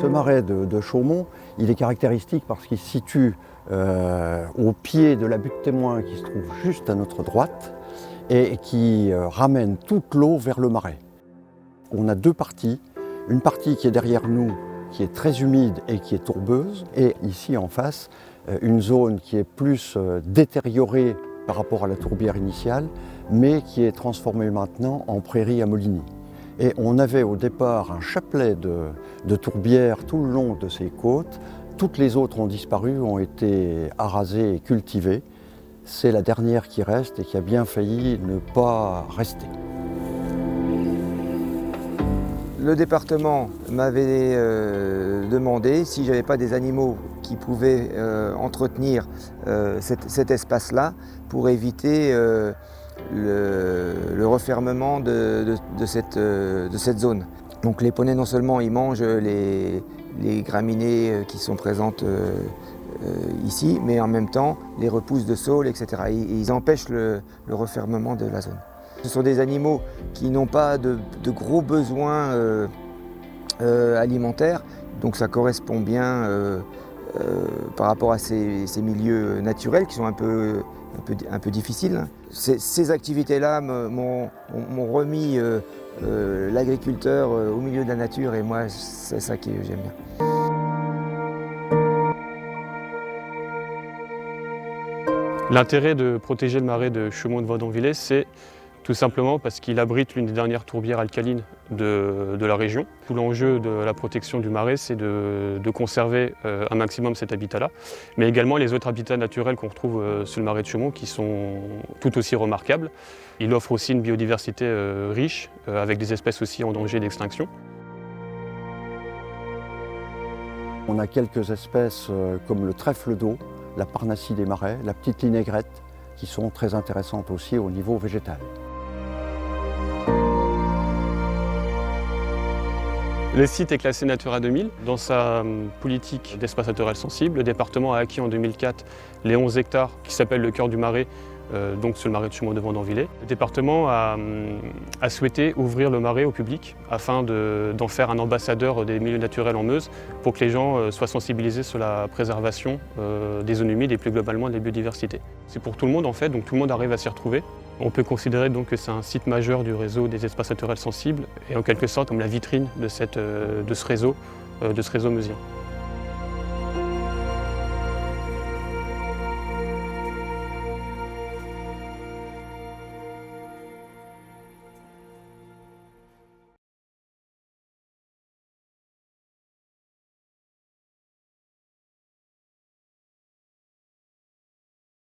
Ce marais de Chaumont, il est caractéristique parce qu'il se situe au pied de la butte témoin qui se trouve juste à notre droite et qui ramène toute l'eau vers le marais. On a deux parties, une partie qui est derrière nous, qui est très humide et qui est tourbeuse, et ici en face, une zone qui est plus détériorée par rapport à la tourbière initiale, mais qui est transformée maintenant en prairie à Moligny. Et on avait au départ un chapelet de tourbières tout le long de ces côtes. Toutes les autres ont disparu, ont été arasées et cultivées. C'est la dernière qui reste et qui a bien failli ne pas rester. Le département m'avait demandé si je n'avais pas des animaux qui pouvaient entretenir cet espace-là pour éviter le refermement de cette zone. Donc les poneys, non seulement ils mangent les graminées qui sont présentes ici, mais en même temps les repousses de saules, etc. Et ils empêchent le refermement de la zone. Ce sont des animaux qui n'ont pas de gros besoins alimentaires, donc ça correspond bien par rapport à ces milieux naturels qui sont un peu difficiles. Ces activités-là m'ont remis l'agriculteur au milieu de la nature, et moi c'est ça que j'aime bien. L'intérêt de protéger le marais de Chaumont-de-Vendonvillers, c'est tout simplement parce qu'il abrite l'une des dernières tourbières alcalines de la région. Tout l'enjeu de la protection du marais, c'est de conserver un maximum cet habitat-là, mais également les autres habitats naturels qu'on retrouve sur le marais de Chaumont qui sont tout aussi remarquables. Il offre aussi une biodiversité riche, avec des espèces aussi en danger d'extinction. On a quelques espèces comme le trèfle d'eau, la parnassie des marais, la petite linaigrette, qui sont très intéressantes aussi au niveau végétal. Le site est classé Natura 2000. Dans sa politique d'espace naturel sensible, le département a acquis en 2004 les 11 hectares qui s'appellent le cœur du marais, donc sur le marais de Chaumont-de-Vendonvillers. Le département a souhaité ouvrir le marais au public afin d'en faire un ambassadeur des milieux naturels en Meuse pour que les gens soient sensibilisés sur la préservation des zones humides et plus globalement de la biodiversité. C'est pour tout le monde en fait, donc tout le monde arrive à s'y retrouver. On peut considérer donc que c'est un site majeur du réseau des espaces naturels sensibles et en quelque sorte comme la vitrine de ce réseau meusien.